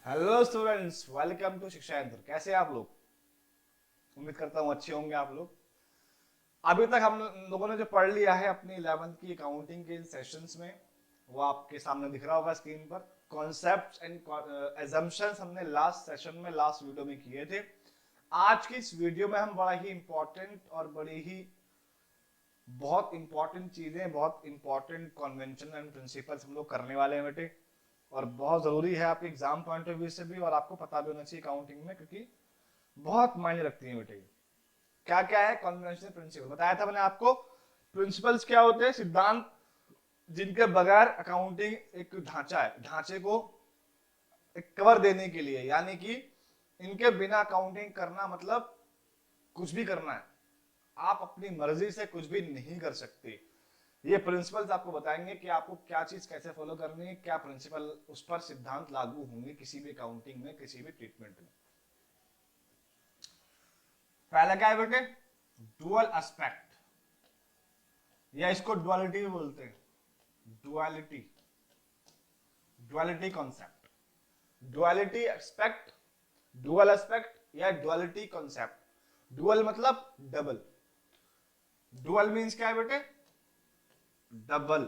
Hello students, welcome to शिक्षा यंत्र। कैसे हैं आप लोग? उम्मीद करता हूँ अच्छे होंगे आप लोग। अभी तक हम लोगों ने जो पढ़ लिया है अपनी 11th की अकाउंटिंग के इन सेशंस में, वो आपके सामने दिख रहा होगा स्क्रीन पर। कॉन्सेप्ट्स एंड एजम्पशंस हमने लास्ट सेशन में, लास्ट वीडियो में किए थे। आज की इस वीडियो में हम बड़ा ही इंपॉर्टेंट और बड़ी ही बहुत इंपॉर्टेंट चीजें, बहुत इंपॉर्टेंट कन्वेंशन एंड प्रिंसिपल्स हम लोग करने वाले हैं बेटे। और बहुत जरूरी है आपके एग्जाम पॉइंट ऑफ व्यू से भी, और आपको पता भी होना चाहिए अकाउंटिंग में, क्योंकि बहुत मायने रखती है बेटे। क्या क्या है कन्वेंशनल प्रिंसिपल? बताया था मैंने आपको। प्रिंसिपल्स क्या होते हैं? सिद्धांत जिनके बगैर अकाउंटिंग एक ढांचा है, ढांचे को एक कवर देने के लिए, यानी कि इनके बिना अकाउंटिंग करना मतलब कुछ भी करना है। आप अपनी मर्जी से कुछ भी नहीं कर सकते। ये प्रिंसिपल्स आपको बताएंगे कि आपको क्या चीज कैसे फॉलो करनी है, क्या प्रिंसिपल उस पर सिद्धांत लागू होंगे किसी भी अकाउंटिंग में, किसी भी ट्रीटमेंट में। पहला क्या है बेटे? डुअल एस्पेक्ट, या इसको डुअलिटी भी बोलते हैं। Duality, duality concept, duality aspect, dual aspect या डुअलिटी कॉन्सेप्ट। डुअल मतलब डबल। डुअल मींस क्या है बेटे? डबल।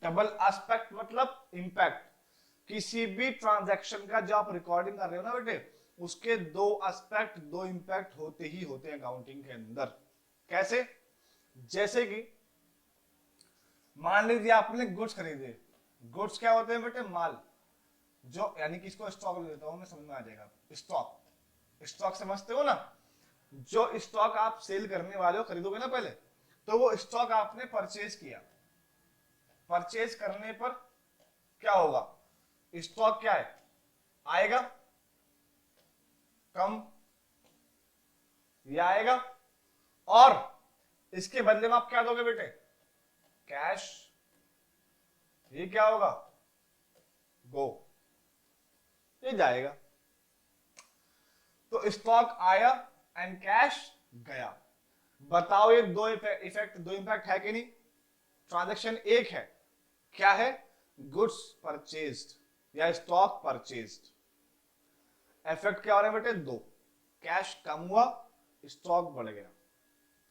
डबल एस्पेक्ट मतलब इंपैक्ट। किसी भी ट्रांजैक्शन का जो आप रिकॉर्डिंग कर रहे हो ना बेटे, उसके दो एस्पेक्ट, दो इंपैक्ट होते ही होते हैं अकाउंटिंग के अंदर। कैसे? जैसे कि मान लीजिए आपने गुड्स खरीदे। गुड्स क्या होते हैं बेटे? माल। जो, यानी कि इसको स्टॉक ले लेता हूं मैं, समझ में आ जाएगा। स्टॉक, स्टॉक समझते हो ना? जो स्टॉक आप सेल करने वाले हो, खरीदोगे ना पहले, तो वो स्टॉक आपने परचेज किया। परचेज करने पर क्या होगा? स्टॉक क्या है? आएगा, कम, ये आएगा। और इसके बदले में आप क्या दोगे बेटे? कैश। ये क्या होगा? गो, ये जाएगा। तो स्टॉक आया एंड कैश गया। बताओ ये दो इफेक्ट, दो इंपैक्ट है कि नहीं? ट्रांजैक्शन एक है, क्या है? गुड्स परचेज्ड या स्टॉक परचेज्ड। इफेक्ट क्या हो रहे हैं बेटे? दो। कैश कम हुआ, स्टॉक बढ़ गया।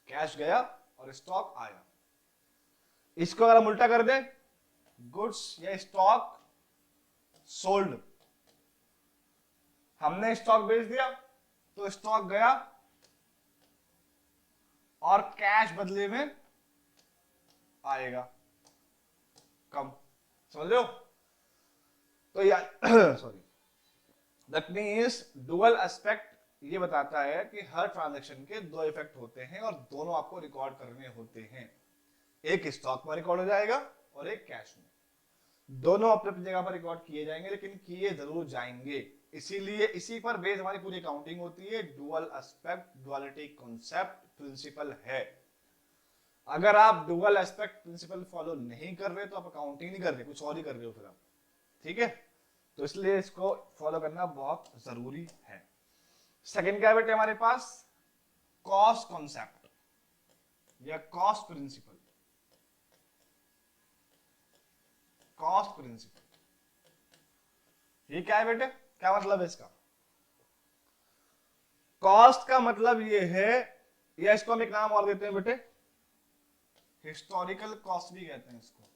कैश गया और स्टॉक आया। इसको अगर हम उल्टा कर दें, गुड्स या स्टॉक सोल्ड, हमने स्टॉक बेच दिया तो स्टॉक गया और कैश बदले में आएगा, कम। समझ रहे हो? तो यार sorry, that means dual aspect ये बताता है कि हर ट्रांजैक्शन के दो इफेक्ट होते हैं और दोनों आपको रिकॉर्ड करने होते हैं। एक स्टॉक में रिकॉर्ड हो जाएगा और एक कैश में। दोनों अपने अपनी जगह पर रिकॉर्ड किए जाएंगे, लेकिन किए जरूर जाएंगे। इसीलिए इसी पर बेस हमारी पूरी अकाउंटिंग होती है। Dual aspect, duality concept, principle है। अगर आप डुअल एस्पेक्ट प्रिंसिपल फॉलो नहीं कर रहे तो आप अकाउंटिंग नहीं कर रहे, कुछ और ही कर रहे हो फिर आप। ठीक है? तो इसलिए इसको फॉलो करना बहुत जरूरी है। सेकंड क्या बेटे हमारे पास? कॉस्ट कॉन्सेप्ट या कॉस्ट प्रिंसिपल। कॉस्ट प्रिंसिपल ये क्या है बेटे? क्या मतलब है इसका? कॉस्ट का मतलब ये है, या इसको हम एक नाम और देते हैं बेटे, हिस्टोरिकल कॉस्ट भी कहते हैं इसको।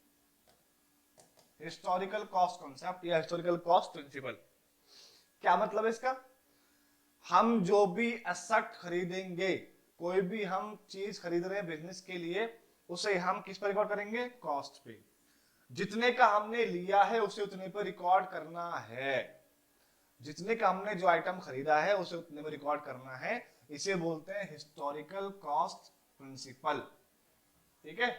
हिस्टोरिकल कॉस्ट कॉन्सेप्ट या हिस्टोरिकल कॉस्ट प्रिंसिपल। क्या मतलब है इसका? हम जो भी एसेट खरीदेंगे, कोई भी हम चीज खरीद रहे हैं बिजनेस के लिए, उसे हम किस पर रिकॉर्ड करेंगे? कॉस्ट पे। जितने का हमने लिया है उसे उतने पर रिकॉर्ड करना है। जितने का हमने जो आइटम खरीदा है उसे उतने में रिकॉर्ड करना है। इसे बोलते हैं हिस्टोरिकल कॉस्ट प्रिंसिपल। ठीक है?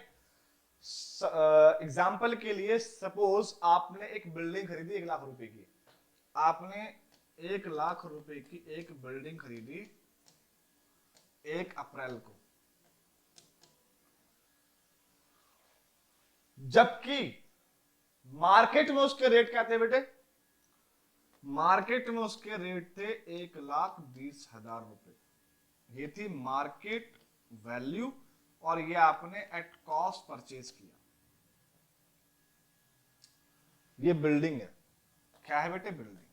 एग्जाम्पल के लिए, सपोज आपने एक बिल्डिंग खरीदी 1 लाख रुपए की। आपने 1 लाख रुपए की एक बिल्डिंग खरीदी 1 अप्रैल को, जबकि मार्केट में उसके रेट क्या थे बेटे? मार्केट में उसके रेट थे 1,20,000 रुपए। ये थी मार्केट वैल्यू, और ये आपने एट कॉस्ट परचेज किया। ये बिल्डिंग है। क्या है बेटे? बिल्डिंग।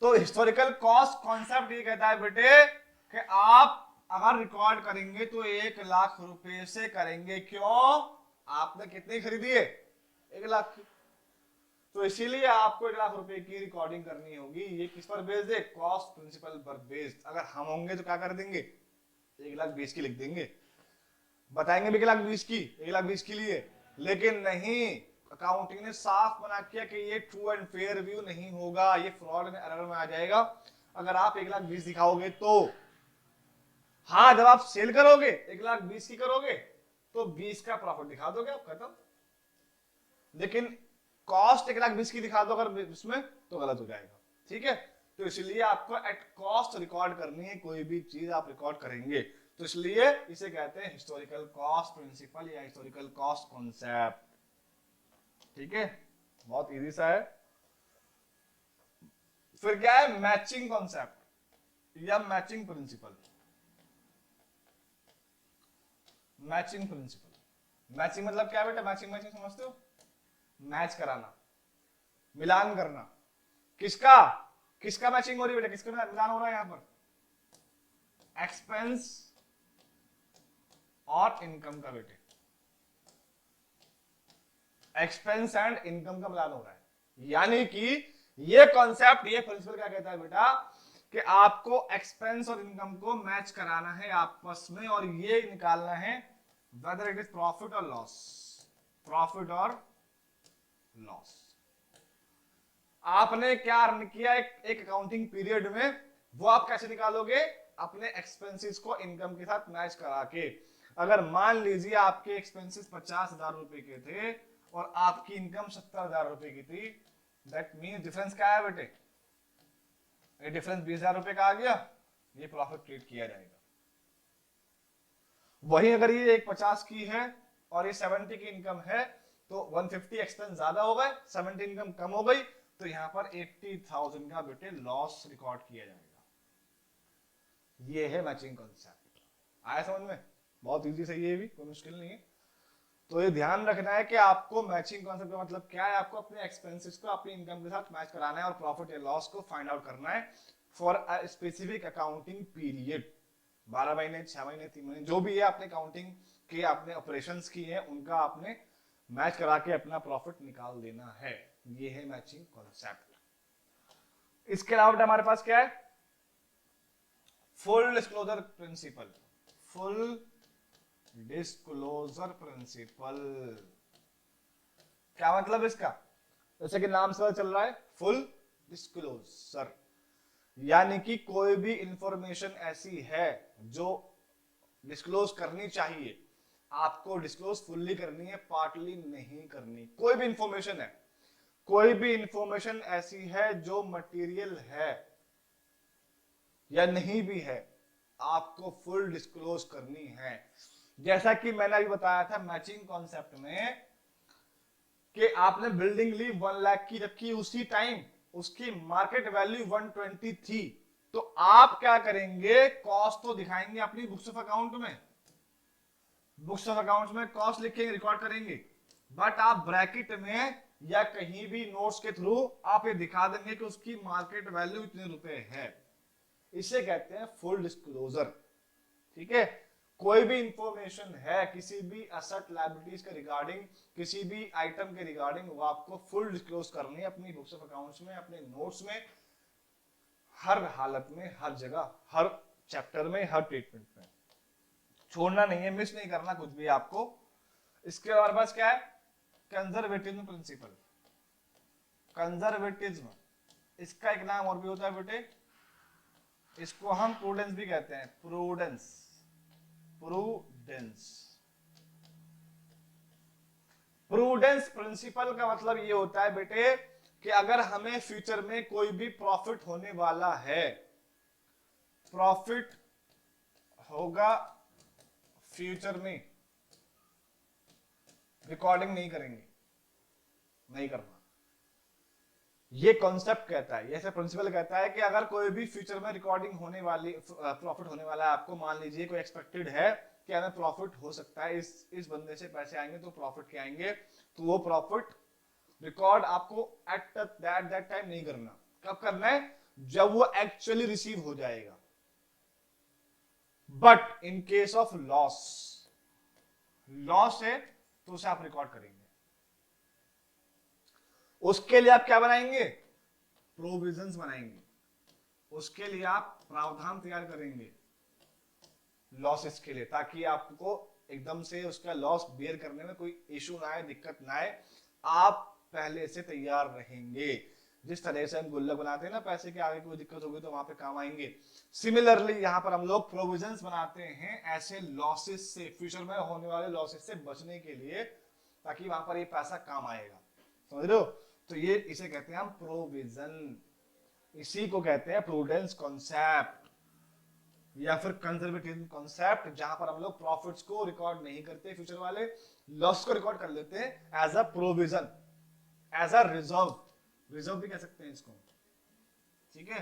तो हिस्टोरिकल कॉस्ट कॉन्सेप्ट ये कहता है बेटे कि आप अगर रिकॉर्ड करेंगे तो 1 लाख रुपए से करेंगे। क्यों? आपने कितनी खरीदी है? 1 लाख की। तो इसीलिए आपको 1 लाख रुपए की रिकॉर्डिंग करनी होगी। ये किस पर बेस्ड है? कॉस्ट प्रिंसिपल पर बेस्ड। अगर हम होंगे तो क्या कर देंगे? 1,20,000 की लिख देंगे, बताएंगे भी 1,20,000 की, 1,20,000 के लिए। लेकिन नहीं, अकाउंटिंग ने साफ मना किया कि ये ट्रू एंड फेयर व्यू नहीं होगा, ये फ्रॉड एंड एरर में आ जाएगा अगर आप 1,20,000 दिखाओगे तो। हाँ, जब आप सेल करोगे 1,20,000 की करोगे तो 20 का प्रॉफिट दिखा दोगे आप, खत्म। लेकिन कॉस्ट 1,20,000 की दिखा दो अगर इसमें तो गलत हो जाएगा। ठीक है, तो इसलिए आपको एट कॉस्ट रिकॉर्ड करनी है। कोई भी चीज आप रिकॉर्ड करेंगे तो इसलिए इसे कहते हैं हिस्टोरिकल कॉस्ट प्रिंसिपल या हिस्टोरिकल कॉस्ट कॉन्सेप्ट। ठीक है, बहुत इजी सा है। फिर क्या है? मैचिंग कॉन्सेप्ट या matching principal. Matching principal, matching मतलब क्या बेटा? मैचिंग मैचिंग समझते हो? मैच कराना, मिलान करना। किसका किसका मैचिंग हो रही है बेटा? किसका मिलान हो रहा है यहां पर? एक्सपेंस और इनकम का बेटे, एक्सपेंस एंड इनकम का मिलान हो रहा है। यानी कि ये कॉन्सेप्ट, ये प्रिंसिपल क्या कहता है बेटा कि आपको एक्सपेंस और इनकम को मैच कराना है आपस में और ये निकालना है वेदर इट इज प्रॉफिट और लॉस, प्रॉफिट और लॉस। आपने क्या अर्न किया एक अकाउंटिंग पीरियड में, वो आप कैसे निकालोगे? अपने एक्सपेंसेस को इनकम के साथ मैच करा के। अगर मान लीजिए आपके एक्सपेंसेस 50,000 रुपए के थे और आपकी इनकम 70,000 रुपए की थी, दैट मीन्स डिफरेंस क्या है बेटे? ये डिफरेंस 20,000 रुपए का आ गया, ये प्रॉफिट ट्रीट किया जाएगा। वही अगर ये एक 50 की है और ये 70 की इनकम है तो 150 एक्सपेंस ज्यादा हो गए, 70 इनकम कम हो गई, तो यहां पर 80,000 का बेटे लॉस रिकॉर्ड किया जाएगा। ये है मैचिंग कॉन्सेप्ट। आया समझ में? बहुत इजी सही है, भी कोई मुश्किल नहीं है। तो ये ध्यान रखना है कि आपको मैचिंग कॉन्सेप्ट का मतलब क्या है। आपको अपने एक्सपेंसेस को अपनी इनकम के साथ मैच कराना है और प्रॉफिट या लॉस को फाइंड आउट करना है for a specific accounting period. 12 महीने, 6 महीने, 3 महीने, जो भी है आपने अकाउंटिंग के आपने ऑपरेशंस की है उनका आपने मैच करा के अपना प्रॉफिट निकाल देना है। ये है मैचिंग कॉन्सेप्ट। इसके अलावा हमारे पास क्या है? Full disclosure principle. Full disclosure principle क्या मतलब इसका? जैसे कि नाम से चल रहा है, फुल डिस्क्लोजर, यानी कि कोई भी इंफॉर्मेशन ऐसी है जो डिस्क्लोज करनी चाहिए, आपको डिस्क्लोज फुल्ली करनी है, पार्टली नहीं करनी। कोई भी इंफॉर्मेशन है, कोई भी इंफॉर्मेशन ऐसी है जो मटेरियल है या नहीं भी है, आपको फुल डिस्क्लोज करनी है। जैसा कि मैंने अभी बताया था मैचिंग कॉन्सेप्ट में कि आपने बिल्डिंग ली 1 लाख की, जबकि उसी टाइम उसकी मार्केट वैल्यू 120 थी, तो आप क्या करेंगे? कॉस्ट तो दिखाएंगे अपनी बुक्स ऑफ अकाउंट में, बुक्स ऑफ अकाउंट में कॉस्ट लिखेंगे, रिकॉर्ड करेंगे, बट आप ब्रैकेट में या कहीं भी नोट्स के थ्रू आप ये दिखा देंगे कि उसकी मार्केट वैल्यू इतने रुपए है। इसे कहते हैं फुल डिस्क्लोजर। ठीक है, कोई भी इंफॉर्मेशन है किसी भी एसेट लायबिलिटीज के रिगार्डिंग, किसी भी आइटम के रिगार्डिंग, वो आपको फुल डिस्क्लोज करनी है अपनी बुक्स ऑफ अकाउंट्स में, अपने नोट्स में, हर हालत में, हर जगह, हर चैप्टर में, हर ट्रीटमेंट में। छोड़ना नहीं है, मिस नहीं करना कुछ भी आपको। इसके हमारे पास क्या है? Conservatism principal. कंजर्वेटिज्म, इसका एक नाम और भी होता है बेटे, इसको हम प्रूडेंस भी कहते हैं। प्रूडेंस, प्रूडेंस, प्रूडेंस प्रिंसिपल का मतलब ये होता है बेटे कि अगर हमें फ्यूचर में कोई भी प्रॉफिट होने वाला है, प्रॉफिट होगा फ्यूचर में, रिकॉर्डिंग नहीं करेंगे, नहीं करना। ये कॉन्सेप्ट कहता है, ये प्रिंसिपल कहता है कि अगर कोई भी फ्यूचर में रिकॉर्डिंग होने वाली, प्रॉफिट होने वाला है आपको, मान लीजिए कोई एक्सपेक्टेड है कि हमें प्रॉफिट हो सकता है, इस बंदे से पैसे आएंगे तो प्रॉफिट के आएंगे, तो वो प्रॉफिट रिकॉर्ड आपको एट दैट टाइम नहीं करना। कब करना है? जब वो एक्चुअली रिसीव हो जाएगा। But in case of loss, loss है तो उसे आप रिकॉर्ड करेंगे। उसके लिए आप क्या बनाएंगे? प्रोविजंस बनाएंगे। उसके लिए आप प्रावधान तैयार करेंगे लॉसेस के लिए, ताकि आपको एकदम से उसका लॉस बेयर करने में कोई इशू ना आए, दिक्कत ना आए। आप पहले से तैयार रहेंगे। जिस तरह से हम गुल्लक बनाते हैं ना, पैसे के आगे कोई दिक्कत होगी तो वहां पे काम आएंगे। सिमिलरली यहां पर हम लोग प्रोविजंस बनाते हैं ऐसे लॉसेस से, फ्यूचर में होने वाले लॉसेस से बचने के लिए, ताकि वहां पर ये पैसा काम आएगा। समझ रहे हो? तो ये इसे कहते हैं हम प्रोविजन। इसी को कहते हैं प्रूडेंस कॉन्सेप्ट या फिर कंजर्वेटिव कॉन्सेप्ट, जहां पर हम लोग प्रॉफिट्स को रिकॉर्ड नहीं करते फ्यूचर वाले, लॉस को रिकॉर्ड कर लेते हैं as a provision, as a reserve. Reserve भी कह सकते हैं इसको। ठीक है,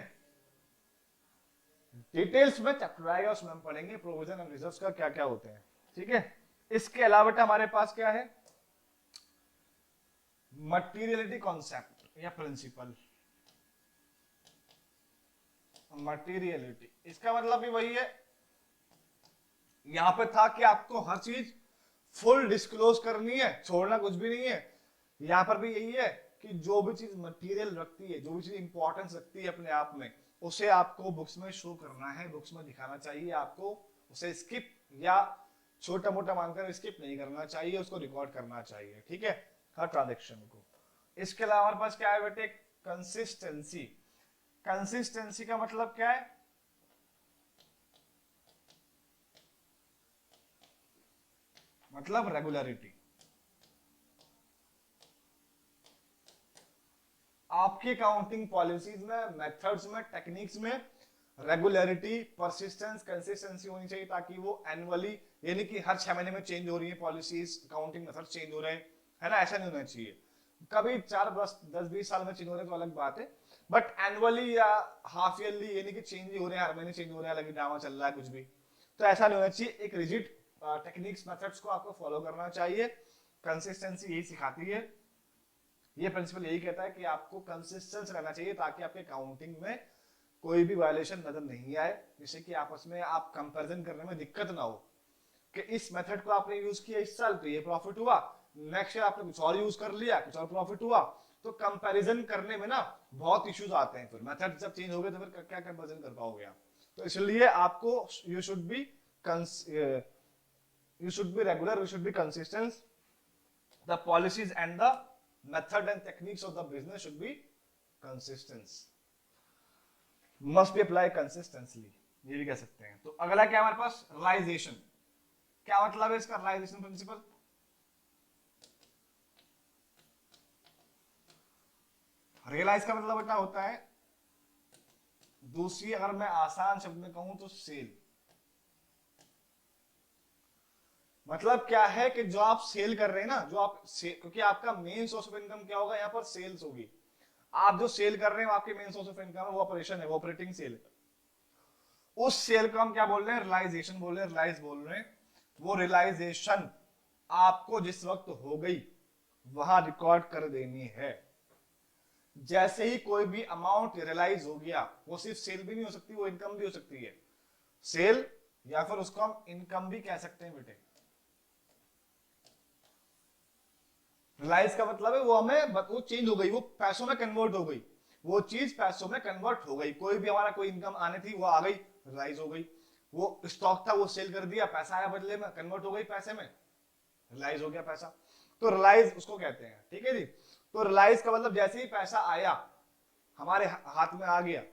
डिटेल्स में चैप्टर आएगा, उसमें हम पढ़ेंगे प्रोविजन एंड रिजर्व्स का क्या क्या होते हैं। ठीक है, इसके अलावा हमारे पास क्या है? मटीरियलिटी कॉन्सेप्ट या प्रिंसिपल। मटीरियलिटी, इसका मतलब भी वही है, यहां पे था कि आपको हर चीज फुल डिस्क्लोज करनी है, छोड़ना कुछ भी नहीं है। यहां पर भी यही है कि जो भी चीज मटेरियल रखती है, जो भी चीज इंपॉर्टेंस रखती है अपने आप में, उसे आपको बुक्स में शो करना है, बुक्स में दिखाना चाहिए। आपको उसे स्किप या छोटा मोटा मानकर स्किप नहीं करना चाहिए, उसको रिकॉर्ड करना चाहिए। ठीक है, हर ट्रांजेक्शन को। इसके अलावा हमारे पास क्या है बेटे? कंसिस्टेंसी। कंसिस्टेंसी का मतलब क्या है? मतलब रेगुलरिटी। आपकी अकाउंटिंग पॉलिसीज में, मेथड्स में, टेक्निक्स में रेगुलरिटी, परसिस्टेंस, कंसिस्टेंसी होनी चाहिए, ताकि वो एनुअली, यानी कि हर 6 महीने में चेंज हो रही है पॉलिसीज, अकाउंटिंग मेथड चेंज हो रहे हैं, है ना? ऐसा नहीं होना चाहिए। कभी 4-10-20 साल में चेंज हो रहे हैं तो अलग बात है, बट एनुअली या हाफ ईयरली, यानी कि चेंज ही हो रहे हैं, हर महीने चेंज हो रहे हैं, अलग ड्रामा चल रहा है कुछ भी, तो ऐसा नहीं होना चाहिए। एक रिजिड टेक्निक्स, मेथड्स को आपको फॉलो करना चाहिए। कंसिस्टेंसी यही सिखाती है, ये प्रिंसिपल यही कहता है कि आपको कंसिस्टेंस रहना चाहिए, ताकि आपके अकाउंटिंग में कोई भी वायलेशन नजर नहीं आए, जिससे कि आपस में आप कंपैरिजन करने में दिक्कत ना हो कि इस मेथड को आपने यूज किया इस साल तो ये प्रॉफिट हुआ, नेक्स्ट ईयर आपने कुछ और यूज कर लिया, कुछ और प्रॉफिट हुआ। तो कंपैरिजन करने में ना बहुत इश्यूज आते हैं, फिर मेथड जब चेंज हो गए तो फिर क्या कंपैरिजन कर पाओगे आप? तो इसलिए आपको you should be regular, you should be consistent, the policies and the method and techniques of the business should be consistent, must be applied consistently, ये भी कह सकते हैं। तो अगला क्या हमारे पास? रियलाइजेशन। क्या मतलब है इसका? रियलाइजेशन प्रिंसिपल, रियलाइज का मतलब बेटा होता है, दूसरी अगर मैं आसान शब्द में कहूं तो सेल। मतलब क्या है कि जो आप सेल कर रहे हैं ना, जो आप क्योंकि आपका मेन सोर्स ऑफ इनकम क्या होगा? यहाँ पर सेल्स होगी। आप जो सेल कर रहे हैं वो आपके मेन सोर्स ऑफ इनकम है, वो ऑपरेशन है, वो ऑपरेटिंग सेल है। उस सेल को हम क्या बोल रहे हैं? रियलाइजेशन बोल रहे हैं, रियलाइज बोल रहे हैं। वो रियलाइजेशन आपको जिस वक्त हो गई वहां रिकॉर्ड कर देनी है। जैसे ही कोई भी अमाउंट रियलाइज हो गया, वो सिर्फ सेल भी नहीं हो सकती, वो इनकम भी हो सकती है। सेल या फिर उसको हम इनकम भी कह सकते हैं बेटे। रियलाइज का मतलब है वो हमें, वो चेंज हो गई, वो पैसों में कन्वर्ट हो गई, वो चीज पैसों में कन्वर्ट हो गई। कोई भी हमारा कोई इनकम आने थी वो आ गई, रियलाइज हो गई। वो स्टॉक था वो सेल कर दिया, पैसा आया बदले में, कन्वर्ट हो गई पैसे में, रियलाइज हो गया पैसा। तो रियलाइज उसको कहते हैं। ठीक है जी। तो रियलाइज का मतलब जैसे ही पैसा आया, हमारे हाथ में आ गया,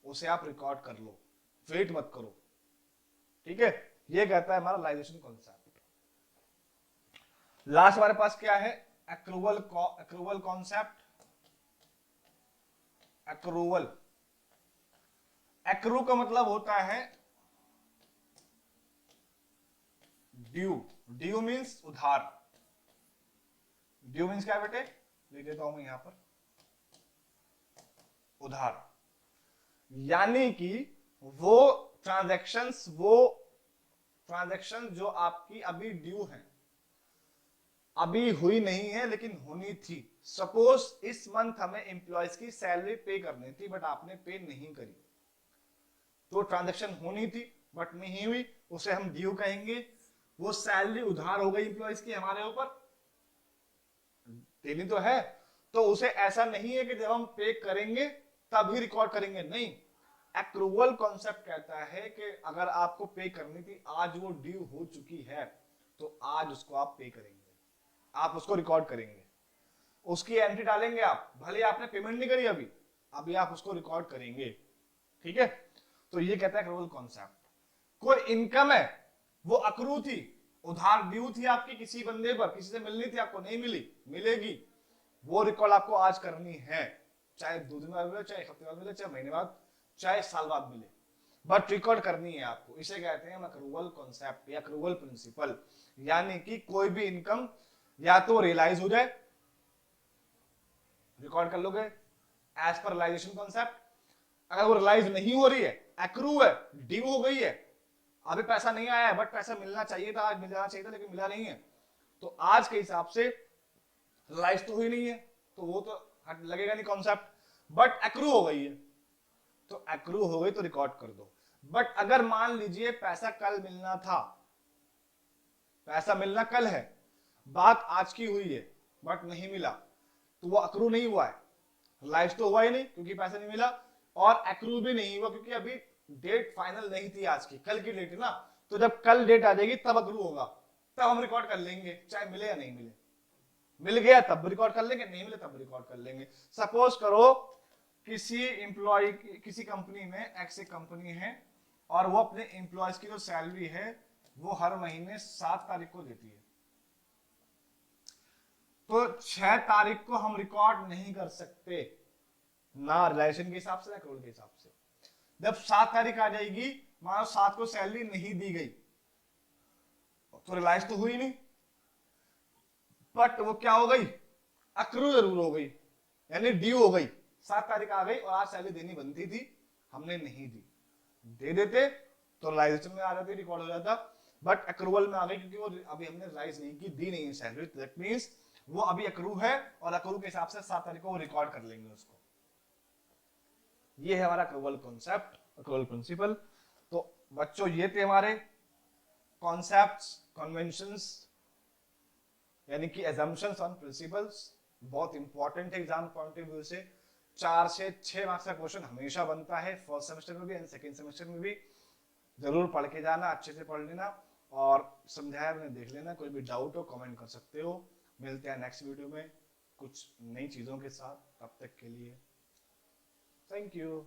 उसे आप रिकॉर्ड कर लो, वेट मत करो। ठीक है, ये कहता है हमारा रियलाइजेशन कॉन्सेप्ट। लास्ट हमारे पास क्या है? Accrual concept. एक्रूवल, एक्रू का मतलब होता है ड्यू। ड्यू मींस उधार। ड्यू मींस क्या बेटे? लिख देता हूं मैं यहां पर, उधार। यानी कि वो ट्रांजैक्शंस, वो ट्रांजैक्शन जो आपकी अभी ड्यू है, अभी हुई नहीं है लेकिन होनी थी। सपोज इस मंथ हमें एम्प्लॉयज की सैलरी पे करनी थी बट आपने पे नहीं करी, तो ट्रांजैक्शन होनी थी बट नहीं हुई, उसे हम ड्यू कहेंगे। वो सैलरी उधार हो गई एम्प्लॉयज की हमारे ऊपर, देनी तो है, तो उसे ऐसा नहीं है कि जब हम पे करेंगे तभी रिकॉर्ड करेंगे, नहीं। एक्रूवल कॉन्सेप्ट कहता है कि अगर आपको पे करनी थी, आज वो ड्यू हो चुकी है, तो आज उसको आप पे करेंगे, आप उसको रिकॉर्ड करेंगे, उसकी एंट्री डालेंगे आप, भले आपने पेमेंट नहीं करी अभी, अभी आप उसको रिकॉर्ड करेंगे, ठीक है। तो ये कहता है एक्रूवल कॉन्सेप्ट। कोई इनकम है, वो अक्रू थी, उधार ड्यू थी आपकी किसी बंदे पर, किसी से मिलनी थी, आपको नहीं मिली, मिलेगी, वो रिकॉर्ड आपको आज करनी है, चाहे 2 दिन बाद मिले, चाहे 1 हफ्ते बाद मिले, चाहे महीने बाद, चाहे साल बाद मिले, बट रिकॉर्ड करनी है आपको। इसे कहते हैं अक्रूवल कॉन्सेप्ट या अक्रूवल प्रिंसिपल। यानी कि कोई भी इनकम या तो रियलाइज हो जाए, रिकॉर्ड कर लोगे एज पर रियलाइजेशन कॉन्सेप्ट। अगर वो रियलाइज नहीं हो रही है, एक्रू है, ड्यू हो गई है, अभी पैसा नहीं आया है बट पैसा मिलना चाहिए था, आज मिल जाना चाहिए था लेकिन मिला नहीं है, तो आज के हिसाब से रियलाइज तो हुई नहीं है, तो वो तो लगेगा नहीं कॉन्सेप्ट, बट एक्रू हो गई है, तो एक्रू हो गई तो रिकॉर्ड कर दो। बट अगर मान लीजिए पैसा कल मिलना था, पैसा मिलना कल है, बात आज की हुई है बट नहीं मिला, तो वो अक्रू नहीं हुआ है, रियलाइज तो हुआ ही नहीं क्योंकि पैसा नहीं मिला, और एक्रू भी नहीं हुआ क्योंकि अभी डेट फाइनल नहीं थी आज की, कल की डेट है ना, तो जब कल डेट आ जाएगी तब अक्रू होगा, तब हम रिकॉर्ड कर लेंगे, चाहे मिले या नहीं मिले। मिल गया तब रिकॉर्ड कर लेंगे, नहीं मिले तब रिकॉर्ड कर लेंगे। सपोज करो किसी एम्प्लॉय, किसी कंपनी में, एक्स एक कंपनी है, और वो अपने एम्प्लॉयज की जो सैलरी है वो हर महीने 7 तारीख को देती है, तो 6 तारीख को हम रिकॉर्ड नहीं कर सकते, ना रिलेशन के हिसाब से ना एक्रूवल के हिसाब से। जब 7 तारीख आ जाएगी, मानो 7 को सैलरी नहीं दी गई, तो रियलाइज तो हुई नहीं, बट वो क्या हो गई, अक्रू जरूर हो गई, यानी ड्यू हो गई। 7 तारीख आ गई और आज सैलरी देनी बनती थी, हमने नहीं दी, दे देते तो रियलाइजेशन में आ जाती, रिकॉर्ड हो जाता, बट अक्रूवल में आ गई क्योंकि वो अभी हमने रियलाइज नहीं की, दी नहीं है सैलरी, दैट मींस वो अभी अक्रू है, और अक्रू के हिसाब से 7 तारीख को वो रिकॉर्ड कर लेंगे उसको। ये है हमारा अक्रूवल कॉन्सेप्ट, अक्रूवल प्रिंसिपल। तो बच्चों ये थे हमारे कॉन्सेप्ट्स, कन्वेंशंस, यानी कि assumptions ऑन प्रिंसिपल्स, बहुत इंपॉर्टेंट है एग्जाम पॉइंट ऑफ व्यू से। 4 से 6 मार्क्स का क्वेश्चन हमेशा बनता है, फर्स्ट सेमेस्टर में भी एंड सेकंड सेमेस्टर में भी। जरूर पढ़ के जाना, अच्छे से पढ़ लेना और समझाया मैंने देख लेना, कोई भी डाउट हो कमेंट कर सकते हो। मिलते हैं नेक्स्ट वीडियो में कुछ नई चीजों के साथ, तब तक के लिए थैंक यू।